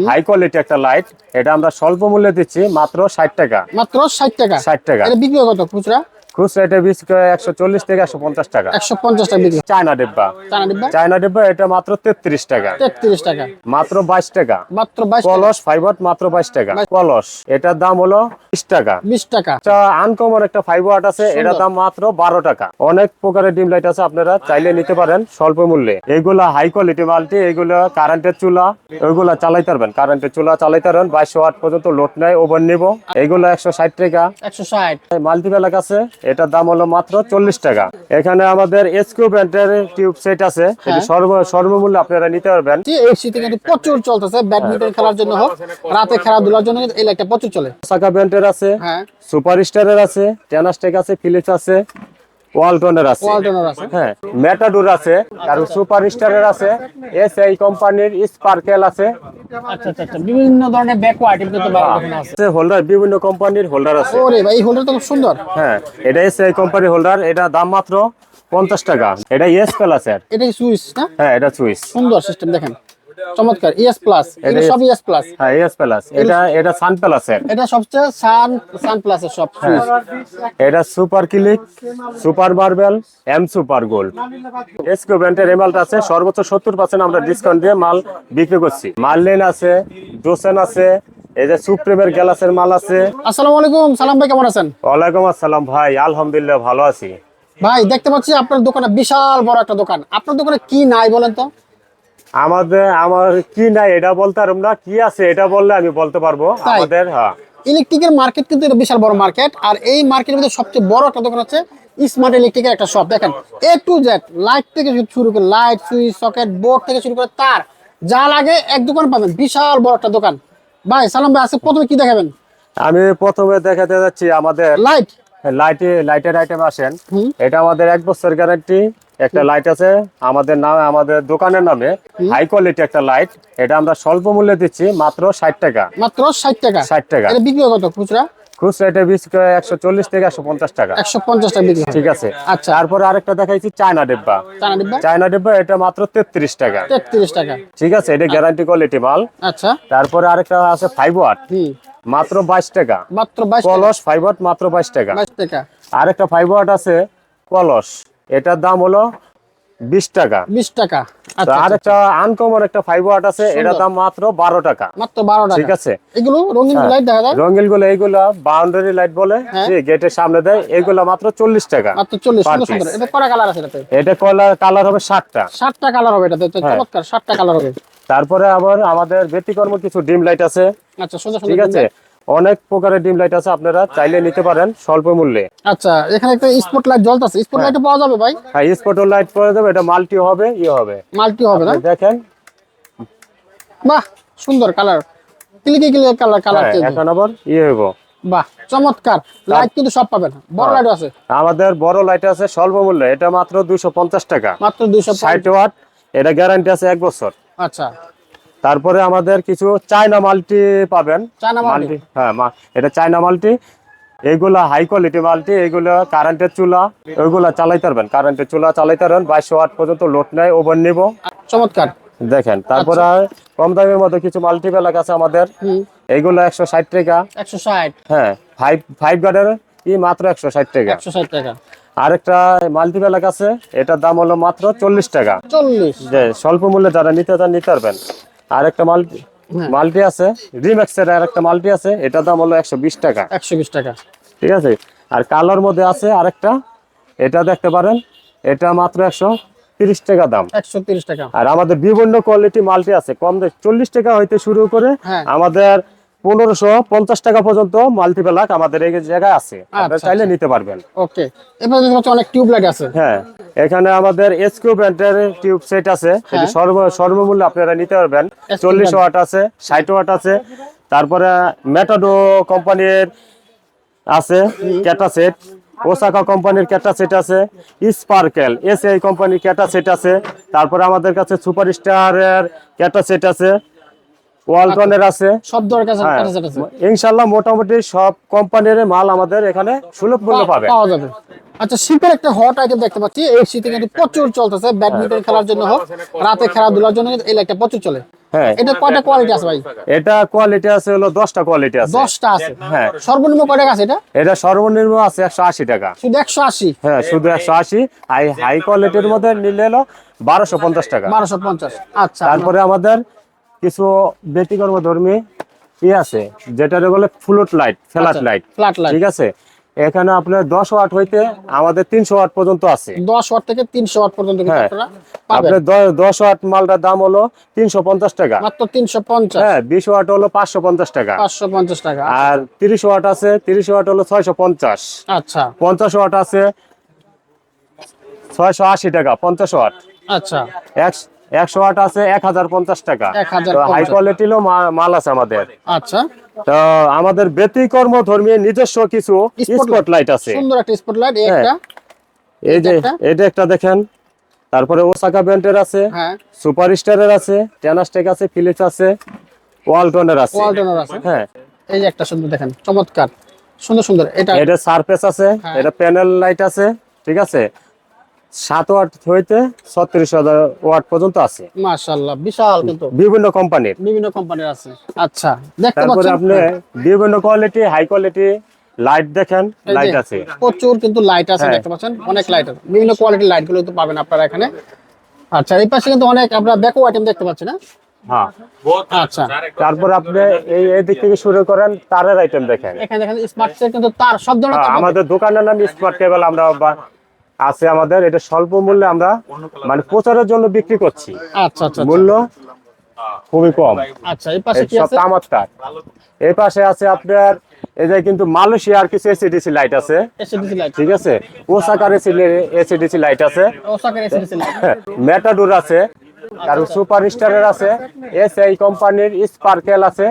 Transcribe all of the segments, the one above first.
High quality একটা light, এটা আমরা স্বল্প মূল্যে দিচ্ছি মাত্র 60 টাকা। মাত্র 60 টাকা। 60 টাকা। এটা বিক্রি কত খুচরা? খুচরা এটা 140 থেকে 150 টাকা। 150 টাকা বিক্রি। চায়না ডিব্বা। চায়না ডিব্বা? চায়না ডিব্বা এটা মাত্র 33 টাকা। 33 টাকা। মাত্র 22 টাকা। মাত্র 22 টাকা। কলস ফাইবার মাত্র 22 টাকা। কলস এটার দাম হলো 20 টাকা। 20 টাকা। এটা আনকমন একটা 5 ওয়াট আছে, এটার দাম মাত্র 12 টাকা। অনেক প্রকারের ডিম লাইট আছে, আপনারা চাইলে নিতে পারেন স্বল্প মূল্যে। এইগুলা হাই কোয়ালিটি মাল্টি, এইগুলা কারেন্টের চুলা, ওইগুলা চালাইতে পারবেন, কারেন্টের চুলা চালাইতে পারবেন। 22 ওয়াট পর্যন্ত লোড নেয়, ওভেন নিব। এইগুলা 160 টাকা। 160। মাল্টি প্যাক আছে, এটার দাম হলো মাত্র 40 টাকা। এখানে আমাদের এসকিউ ব্র্যান্ডের টিউব সেট আছে, এটি সর্বমূল্যে আপনারা নিতে পারবেন। এই শীতে কিন্তু প্রচুর চলতেছে, ব্যাডমিন্টন খেলার জন্য হোক, রাতে খেলাধুলার জন্য এই লাইটটা প্রচুর চলে। সাকা ব্র্যান্ডের আছে, হ্যাঁ, সুপার স্টারের আছে, টেনাস্টেক আছে, ফিলিপস আছে, ওয়ালটনের আছে, ওয়ালটনের আছে, হ্যাঁ, মেটাডোর আছে, আর সুপার স্টারের আছে, এসআই কোম্পানির স্পার্কেল আছে। আচ্ছা আচ্ছা আচ্ছা, বিভিন্ন ধরনের ব্যাকওয়ার্ড কিন্তু এখানে আছে। হোল্ডার বিভিন্ন কোম্পানির হোল্ডার আছে। ওরে ভাই, এই হোল্ডারটা খুব সুন্দর। হ্যাঁ, এটা এসআই কোম্পানির হোল্ডার, এটা দাম মাত্র 50 টাকা। এটা এস প্লাস এর। এটা কি সুইচ না? হ্যাঁ, এটা সুইচ। সুন্দর সিস্টেম, দেখেন চমৎকার। ইএস প্লাস, এটা সব ইএস প্লাস। হ্যাঁ, এস প্লাস। এটা সান প্লাস এর। এটা সবচেয়ে সান প্লাসের সব সুইচ। এটা super click, super marble, M super gold. SQ ব্র্যান্ডের এমআলটা আছে, সর্বোচ্চ 70% আমরা ডিসকাউন্ট দিয়ে মাল বিক্রি করছি। মার্লিন আছে, ডোসেন আছে, এই যে সুপ্রিমের গ্যালাসের মাল আছে। আসসালামু আলাইকুম, সালাম ভাই, কেমন আছেন? ওয়ালাইকুম আসসালাম ভাই, আলহামদুলিল্লাহ ভালো আছি। ভাই দেখতে পাচ্ছি আপনার দোকানে বিশাল বড় একটা দোকান। আপনার দোকানে কি নাই বলেন তো? আমার কি নাই এটা বলতে পারবো না, কি আছে এটা বললে আমি বলতে পারবো। আমাদের ইলেকট্রিকের মার্কেট কিন্তু এটা বিশাল বড় মার্কেট, আর এই মার্কেটের মধ্যে সবচেয়ে বড় একটা দোকান হচ্ছে স্মার্ট ইলেকট্রিকের একটা শপ। দেখেন এ টু জেড, লাইট থেকে শুরু করে লাইট, সুইচ, সকেট, বোর্ড থেকে শুরু করে তার যা লাগে এক দোকান পাবেন। বিশাল বড় একটা দোকান। ভাই সালাম ভাই, আজকে প্রথমে কি দেখাবেন? আমি প্রথমে দেখাতে যাচ্ছি আমাদের লাইটের আইটেম আসেন। এটা আমাদের 1 বছর গ্যারান্টি একটা লাইট আছে আমাদের নামে, আমাদের দোকানের নামে। হাই কোয়ালিটি একটা লাইট, এটা আমরা স্বল্প মূল্যে দিচ্ছি মাত্র 60 টাকা। মাত্র 60 টাকা। 60 টাকা। এটা বিক্রি কত খুচরা? খুচরা এটা 140 থেকে 150 টাকা। 150 টাকা বিক্রি। ঠিক আছে। আচ্ছা, তারপরে আরেকটা দেখাইছি চায়না ডিব্বা। চায়না ডিব্বা এটা মাত্র 33 টাকা। 33 টাকা। ঠিক আছে, এটা গ্যারান্টি কোয়ালিটি মাল। আচ্ছা, তারপরে আরেকটা আছে 5 ওয়াট, মাত্র 22 টাকা। মাত্র 22 টাকা। কলস 5 ওয়াট মাত্র 22 টাকা। 22 টাকা। আরেকটা 5 ওয়াট আছে কলস, এটার দাম হলো 20 টাকা। 20 টাকা। আচ্ছা, আরেকটা আনকমন একটা 5 ওয়াট আছে, এটার দাম মাত্র 12 টাকা। মাত্র 12 টাকা। ঠিক আছে। এগুলো রঙিন লাইট দেখা যায়। রঙিন গুলো এইগুলা বাউন্ডারি লাইট বলে, যে গেটের সামনে দেয়, এইগুলা মাত্র 40 টাকা। মাত্র 40। সুন্দর। এটা কয়টা কালার আছে এটাতে? এটা কালার হবে 7টা। 7টা কালার হবে এটাতে। চমৎকার, 7টা কালার হবে। তারপরে আবার আমাদের ব্যতিক্রম কিছু ডিম লাইট আছে। আচ্ছা, সুন্দর সুন্দর। ঠিক আছে, অনেক প্রকারের ডিম লাইট আছে, আপনারা চাইলে নিতে পারেন স্বল্প মূল্যে। আচ্ছা, এখানে একটা স্পট লাইট জ্বলতেছে। স্পট লাইট পাওয়া যাবে ভাই? হ্যাঁ, স্পট লাইট করে দেবে, এটা মাল্টি হবে, হবে মাল্টি হবে না? দেখেন, বাহ সুন্দর কালার, ক্লিকে কালার এখন আবার হইব। বাহ চমৎকার। লাইট কিন্তু সব পাবেন, বড় লাইট আছে। আমাদের বড় লাইট আছে স্বল্প মূল্যে, এটা মাত্র 250 টাকা। মাত্র 260 ওয়াট, এটা গ্যারান্টি আছে 1 বছর। আচ্ছা, তারপরে আমাদের কিছু চায়না মাল্টি পাবেন। China multi? হ্যাঁ, এটা চায়না মাল্টি। এইগুলা হাই কোয়ালিটি মাল্টি, এইগুলো কারেন্টের চুলা, ওইগুলা চালাইতে পারবেন, কারেন্টের চুলা চালাইতে পারবেন। 22 ওয়াট পর্যন্ত লোড নেয়, ওভেন নিব। চমৎকার। দেখেন, তারপরে কম দামের মধ্যে কিছু মাল্টি প্যাক আছে আমাদের। এইগুলো 160 টাকা। 160? হ্যাঁ, 5 গার্ডের মাত্র 160 টাকা। 160 টাকা। আরেকটা মাল্টি প্যাক আছে, এটার দাম হলো মাত্র 40 টাকা। 40? যে স্বল্প মূল্যে যারা নিতে চান নিতে পারবেন। আরেকটা মাল্টি আছে রিম্যাক্স এর, আরেকটা মাল্টি আছে, এটার দাম হলো 120 টাকা। 120 টাকা। ঠিক আছে। আর কালার মধ্যে আছে আরেকটা, এটা দেখতে পারেন, এটা মাত্র 130 টাকা দাম। 130 টাকা। আর আমাদের বিভিন্ন কোয়ালিটি মাল্টি আছে, কম দামে 40 টাকা হইতে শুরু করে আমাদের 1550 টাকা পর্যন্ত মাল্টি প্যাক আমাদের এই জায়গায় আছে, আপনারা চাইলে নিতে পারবেন। ওকে, এবার দেখতে অনেক টিউব লাইট আছে। হ্যাঁ, এখানে আমাদের এসকিউ ব্র্যান্ডের টিউব সেট আছে, এটি সর্বমূল্য আপনারা নিতে পারবেন। 40 ওয়াট আছে, 60 ওয়াট আছে। তারপরে মেটাডো কোম্পানির আছে ক্যাটা সেট, ওসাকা কোম্পানির ক্যাটা সেট আছে, স্পার্কেল এসআই কোম্পানির ক্যাটা সেট আছে। তারপরে আমাদের কাছে সুপার স্টারের ক্যাটা সেট আছে, ওয়ালটনের আছে, সব দরকার আছে। ইনশাআল্লাহ মোটামুটি সব কোম্পানির মাল আমাদের এখানে সুলভ মূল্যে পাওয়া যাবে। আচ্ছা, শীতের একটা হট আইটেম দেখতে পাচ্ছি, এই শীতে কিন্তু প্রচুর চলতেছে, ব্যাডমিন্টন খেলার জন্য হোক, রাতে খেলাধুলার জন্য কিন্তু এই লাইটটা প্রচুর চলে। হ্যাঁ, এটা কয়টা কোয়ালিটি আছে ভাই? এটা কোয়ালিটি আছে হলো 10টা কোয়ালিটি আছে। 10টা আছে। হ্যাঁ। সর্বনিম্ন কয় টাকা আছে এটা? এটা সর্বনিম্ন আছে 180 টাকা। শুধু 180? হ্যাঁ, শুধু 180। হাই কোয়ালিটির মধ্যে নিলে হলো 1250 টাকা। 1250। আচ্ছা। তারপরে আমাদের কিছু ব্যতিক্রম ধর্মী আছে, যেটা বলে flute light, flat light. Flat light. ঠিক আছে, এখানে আপনার 10 ওয়াট হইতে আমাদের 300 ওয়াট পর্যন্ত আছে। 10 ওয়াট থেকে 300 ওয়াট পর্যন্ত কিন্তু হ্যাঁ, আপনারা পাবেন। আপনার 10 ওয়াট মালটার দাম হলো 350 টাকা। মাত্র 350। হ্যাঁ, 20 ওয়াট হলো 550 টাকা। 550 টাকা। আর 30 ওয়াট আছে, 30 ওয়াট হলো 650। আচ্ছা 50 ওয়াট আছে 680 টাকা 50 ওয়াট। আচ্ছা। 100 ওয়াট আছে 1050 টাকা। 1050 হাই কোয়ালিটিরও মাল আছে আমাদের। আচ্ছা, তো আমাদের ব্যতিক্রম ধর্মীয় নিজস্ব কিছু স্পট লাইট আছে। সুন্দর একটা স্পটলাইট। হ্যাঁ। একটা এই যে একটা? এটা একটা দেখেন, তারপরে ওসাকা ব্র্যান্ডের আছে, হ্যাঁ, সুপার স্টারের আছে, টেনাস্টেক আছে, ফিলিপস আছে, ওয়ালটনের আছে। ওয়ালটনের আছে। হ্যাঁ, এই যে একটা সুন্দর দেখেন, চমৎকার সুন্দর সুন্দর। এটা সারফেস আছে, হ্যাঁ। এটা প্যানেল লাইট আছে। ঠিক আছে, 7 ওয়াট হইতে 36,000 ওয়াট পর্যন্ত আছে, মাশাআল্লাহ, বিশাল কিন্তু বিভিন্ন কোম্পানির। বিভিন্ন কোম্পানির আছে। আচ্ছা, দেখতে তারপরে পাচ্ছেন আপনি বিভিন্ন কোয়ালিটি, হাই কোয়ালিটি লাইট দেখেন, এই যে লাইট আছে। প্রচুর কিন্তু লাইট আছে, হ্যাঁ। দেখতে পাচ্ছেন অনেক লাইট আছে, বিভিন্ন কোয়ালিটির লাইট গুলো কিন্তু পাবেন আপনারা এখানে। আচ্ছা, এই পাশে কিন্তু অনেক আমরা ব্যাকো আইটেম দেখতে পাচ্ছি না? হ্যাঁ, আচ্ছা, তারপর আপনি এই দিক থেকে শুরু করেন, তারের আইটেম দেখেন। এখানে দেখেন স্মার্ট সেট কিন্তু তার সব ধরনের তার পাবেন। আমাদের দোকানের নাম স্মার্ট কেবল। আমরা আছে আমাদের, এটা স্বল্প মূল্যে আমরা মানে প্রচারের জন্য বিক্রি করছি। আচ্ছা আচ্ছা মূল্য খুবই কম। আচ্ছা, এই পাশে কি সব আছে? তামার তার। এই পাশে আছে আপনার এই যে কিন্তু মালয়েশিয়ার কিছু এসিডিসি লাইট আছে। SDC light. ঠিক আছে, ওসাকার এসিডিসি লাইট আছে, ওসাকার এসডিসি লাইট। মেটাডোর আছে, তারপর সুপার স্টারের আছে, এসআই কোম্পানির স্পার্কেল আছে।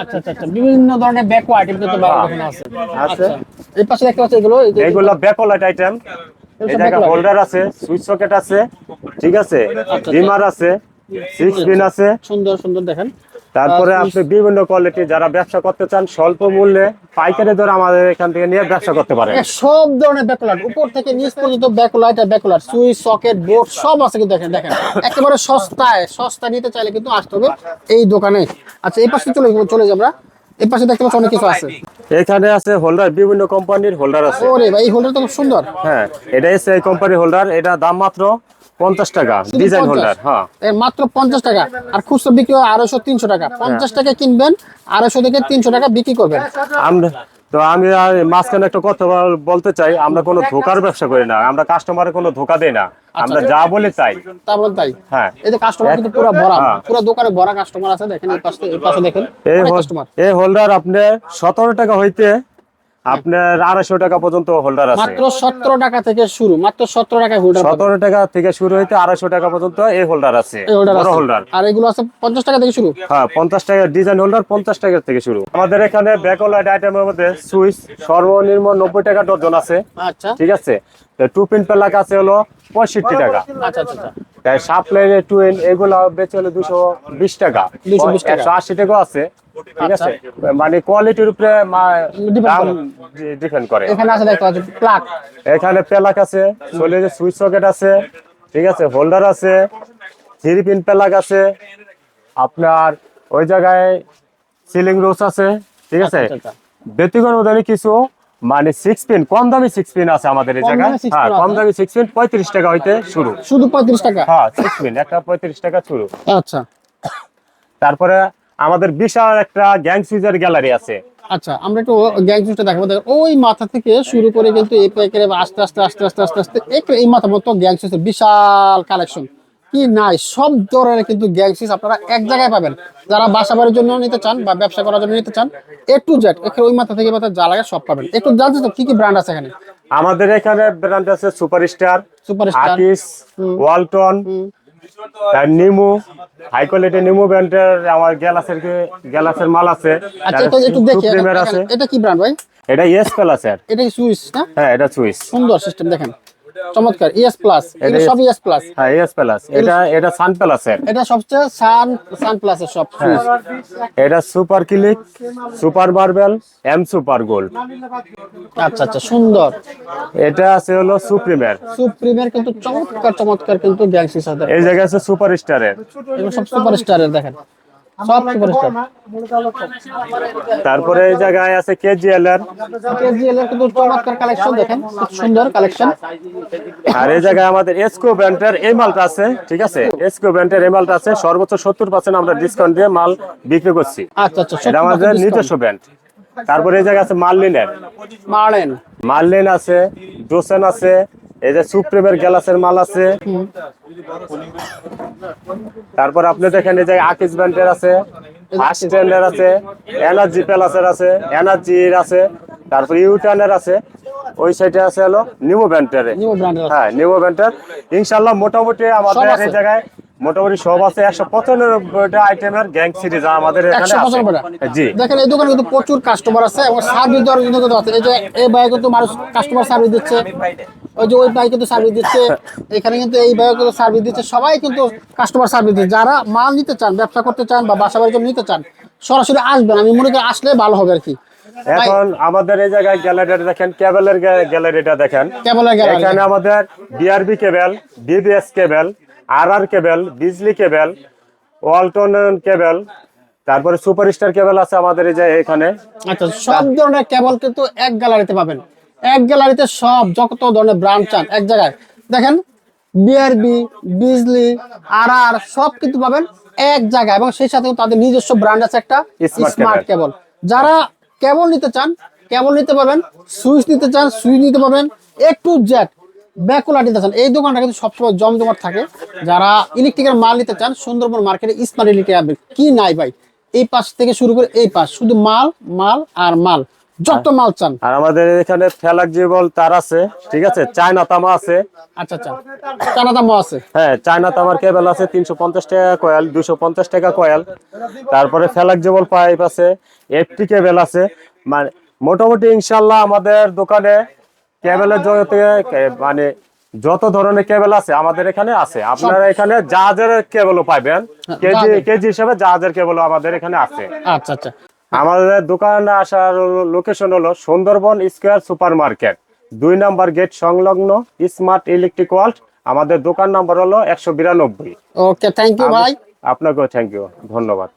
আচ্ছা আচ্ছা আচ্ছা, বিভিন্ন ধরনের ব্যাকো আইটেম কিন্তু এখানে আছে। আছে। আচ্ছা, এই পাশে দেখতে পাচ্ছেন এগুলো, এই যে এইগুলো ব্যাকলাইট আইটেম। এই জায়গা backlight। হোল্ডার আছে, সুইচ সকেট আছে। ঠিক আছে, ডিমার আছে, 6 পিন আছে। সুন্দর সুন্দর দেখেন। তারপরে আপনি বিভিন্ন কোয়ালিটি যারা ব্যবসা করতে চান স্বল্প মূল্যে পাইকারি দরে আমাদের এখান থেকে নিয়ে ব্যবসা করতে পারেন। সব ধরনের ব্যাকলাইট, উপর থেকে নিচ পর্যন্ত ব্যাকলাইট আর ব্যাকলাইট, সুইচ সকেট বোর্ড সব আছে কিন্তু দেখেন দেখেন একেবারে সস্তায় নিতে চাইলে কিন্তু আসতে হবে এই দোকানে। আচ্ছা, এই পাশে চলে যাই আমরা। এই পাশে দেখতে পাচ্ছি অনেক কিছু আছে। এখানে আছে হোল্ডার, বিভিন্ন কোম্পানির হোল্ডার আছে। ওরে ভাই, এই হোল্ডার তো খুব সুন্দর। হ্যাঁ, এটা এসআই কোম্পানির হোল্ডার। এটা দাম মাত্র 50 টাকা, ডিজাইন 50? হোল্ডার। হ্যাঁ, এর মাত্র 50 টাকা। আর খুচরা বিক্রি হয় 250-300 টাকা। 50 টাকা কিনবেন, 250 থেকে 300 টাকা বিক্রি করবেন। আমরা তো আমি আর মাঝখানে একটা কথা বলতে চাই, আমরা কোনো ধোকার ব্যবসা করি না, আমরা কাস্টমারের কোনো ধোকা দেই না, আমরা যা বলি তাই। তারপর তাই। হ্যাঁ, এই যে কাস্টমার কিন্তু পুরো ভরা, হ্যাঁ। পুরো দোকানে ভরা কাস্টমার আছে। দেখেন এই পাশে দেখেন অনেক কাস্টমার। এই হোল্ডার আপনার 17 টাকা হইতে আপনার 250 টাকা পর্যন্ত হোল্ডার আছে। মাত্র 17 টাকা থেকে শুরু, মাত্র 17 টাকায় হোল্ডার 17 টাকা থেকে শুরু হইতে 250 টাকা পর্যন্ত এই হোল্ডার আছে, বড় হোল্ডার। আর এগুলো আছে 50 টাকা থেকে শুরু। হ্যাঁ, 50 টাকা ডিজাইন হোল্ডার 50 টাকা থেকে শুরু। আমাদের এখানে ব্যাকলাইট আইটেমের মধ্যে সুইচ সর্বনিম্ন 90 টাকা ডজন আছে। আচ্ছা ঠিক আছে, তো টু পিন প্লাগ আছে হলো 65 টাকা। আচ্ছা আচ্ছা আচ্ছা। তাই সাপ্লাইয়ের টুইন এগুলো বেচে হলো 220 টাকা, 220 টাকা। 180 টাকাও আছে। ঠিক আছে, মানে কোয়ালিটির উপরে দাম ডিপেন্ড করে। এখানে আছে দেখতে পাচ্ছেন প্লাগ। এখানে প্লাগ আছে, চলে সুইচ সকেট আছে। ঠিক আছে, হোল্ডার আছে, 3 পিন প্লাগ আছে, আপনার ওই জায়গায় সিলিং রোস আছে। ঠিক আছে, আচ্ছা, আচ্ছা। ব্যক্তিগত অনুদানে কিছু মানে 6 পিন, কম দামি 6 পিন আছে আমাদের এই কম জায়গায়। দামি 6 হ্যাঁ, পিন কম আছে। দামি 6 পিন 35 টাকা হইতে শুরু। শুধু 35 টাকা? হ্যাঁ, 6 পিন একটা 35 টাকা শুরু। আচ্ছা তারপরে আমাদের বিশাল একটা গ্যাং সুইচের গ্যালারি আছে। আচ্ছা, আমরা একটু গ্যাং জুসটা দেখাবো। দেখেন ওই মাথা থেকে শুরু করে কিন্তু এই প্যাকের আস্তে আস্তে আস্তে আস্তে আস্তে আস্তে এই মাথা মতো গ্যাং সুইচের বিশাল কালেকশন কি নাই, সব ধরনের কিন্তু গ্যাং সুইচ আপনারা এক জায়গায় পাবেন। যারা বাসা বাড়ির জন্য নিতে চান বা ব্যবসা করার জন্য নিতে চান, A to Z এখানে ওই মাথা থেকে মাথা যা লাগে সব পাবেন। একটু জানতে তো কি কি ব্র্যান্ড আছে এখানে? আমাদের এখানে ব্র্যান্ড আছে সুপারস্টার, সুপারস্টার, আকিস, ওয়ালটন, তার নিমু, হাই কোয়ালিটি নিমু ব্র্যান্ডের আমার গ্যালাসের মাল আছে। আচ্ছা, এটা একটু দেখি সুপ্রিমের আছে। এটা কি ব্র্যান্ড ভাই? এটা এসপেল আছে। এটা কি সুইচ না? হ্যাঁ, এটা সুইচ। সুন্দর সিস্টেম দেখেন। চমৎকার ইএস প্লাস, এটা সব ইএস প্লাস। হ্যাঁ এস প্লাস, এটা সান প্লাসের, এটা সবচেয়ে সান প্লাসের সব সুইচ। এটা super click, super marble, M super gold. আচ্ছা আচ্ছা, সুন্দর। এটা আছে হলো সুপ্রিমের, সুপ্রিমের কিন্তু চমৎকার চমৎকার কিন্তু গ্যাং সুইচ আছে। এই জায়গায় আছে সুপার স্টারের, এগুলো সব সুপার স্টারের, দেখেন সব সুপার স্টার। তারপরে এই জায়গায় আছে কেজিএল এর, কেজিএল এর কিন্তু চমৎকার কালেকশন, দেখেন খুব সুন্দর কালেকশন। আর এই জায়গায় আমাদের এসকো ব্র্যান্ডের এই মালটা আছে, ঠিক আছে, এসকো ব্র্যান্ডের এই মালটা আছে, সর্বোচ্চ 70% আমরা ডিসকাউন্ট দিয়ে মাল বিক্রি করছি। আচ্ছা আচ্ছা, এটা আমাদের নিজস্ব ব্র্যান্ড। তারপরে এই জায়গায় আছে মার্লিনের, মার্লেন, মার্লিন আছে, ডোসেন আছে, এই যে সুপ্রিমের গ্যালাসের মাল আছে। তারপর আপনি দেখেন এই যে আকিস ব্র্যান্ডের আছে, ফার্স্ট ট্রেন্ডের আছে, এনার্জি প্লাসের আছে, এনার্জির আছে, তারপর ইউটানের আছে। ওই সাইডে আছে হলো নিউ ব্র্যান্ডের, নিউ ব্র্যান্ডের। হ্যাঁ নিউ ব্র্যান্ডের। ইনশাআল্লাহ মোটামুটি আমাদের সব আছে। এই জায়গায় মোটামুটি সব আছে। 195টা আইটেমের গ্যাং সিরিজ আমাদের এখানে আছে। 195টা। জি, দেখেন এই দোকানে কিন্তু প্রচুর কাস্টমার আছে এবং সার্ভিস দেওয়ার জন্য কিন্তু আছে। এই যে এই ভাই কিন্তু মানুষ কাস্টমার সার্ভিস দিচ্ছে, ওই যে ওই ভাই কিন্তু সার্ভিস দিচ্ছে, এখানে কিন্তু এই ভাই কিন্তু সার্ভিস দিচ্ছে, সবাই কিন্তু কাস্টমার সার্ভিস দিচ্ছে। যারা মাল নিতে চান, ব্যবসা করতে চান বা বাসা বাড়ির জন্য নিতে চান, সরাসরি আসবেন, আমি মনে করি আসলে ভালো হবে আর কি। এখন আমাদের এই জায়গায় গ্যালারিটা দেখেন, কেবলের গ্যালারিটা দেখেন। কেবলের গ্যালারি, এখানে আমাদের BRB cable, BBS cable, RR cable, Bijli cable, Walton cable, তারপরে সুপারস্টার কেবল আছে আমাদের এই যে এখানে। আচ্ছা, সব ধরনের কেবল কিন্তু এক গ্যালারিতে পাবেন। এক গ্যালারিতে সব যত ধরনের ব্র্যান্ড চান এক জায়গায়। দেখেন বিআরবি, বিজলি, আরআর সব কিন্তু পাবেন এক জায়গায়, এবং সেই সাথে তাদের নিজস্ব ব্র্যান্ড আছে একটা, Smart স্মার্ট cable। কেবল। যারা কেবল নিতে চান কেবল নিতে পাবেন, সুইচ নিতে চান সুইচ নিতে পাবেন, এ টু জেড ব্যাকুলার নিতে চান, এই দোকানটা কিন্তু সবসময় জমজমাট থাকে। যারা ইলেকট্রিকের মাল নিতে চান, সুন্দরবন মার্কেটে স্মার্ট ইলেকট্রিক আসবে। কি নাই ভাই, এই পাশ থেকে শুরু করে এই পাশ শুধু মাল মাল আর মাল, যত মাল চান। আর আমাদের এখানে ফ্লেক্সিবল তার আছে, ঠিক আছে, চায়না তামা আছে। আচ্ছা আচ্ছা, চানা দামও আছে। হ্যাঁ, চায়না তামার কেবল আছে 350 টাকা কয়েল, 250 টাকা কয়েল। তারপরে ফ্লেক্সিবল পাইপ আছে, এফটি কেবল আছে। মানে মোটামুটি ইনশাল্লাহ আমাদের দোকানে কেবলের জগতে মানে যত ধরনের কেবল আছে আমাদের এখানে আছে। আপনারা এখানে জাহাজের কেবলও পাবেন, কেজি কেজি হিসেবে জাহাজের কেবলও আমাদের এখানে আছে। আচ্ছা আচ্ছা, আমাদের দোকানে আসার লোকেশন হলো Sundarban square super market, 2 number gate সংলগ্ন স্মার্ট ইলেকট্রিক ওয়ার্ল্ড। আমাদের দোকান নাম্বার হলো 192। ওকে, থ্যাংক ইউ ভাই। আপনাকেও থ্যাংক ইউ, ধন্যবাদ।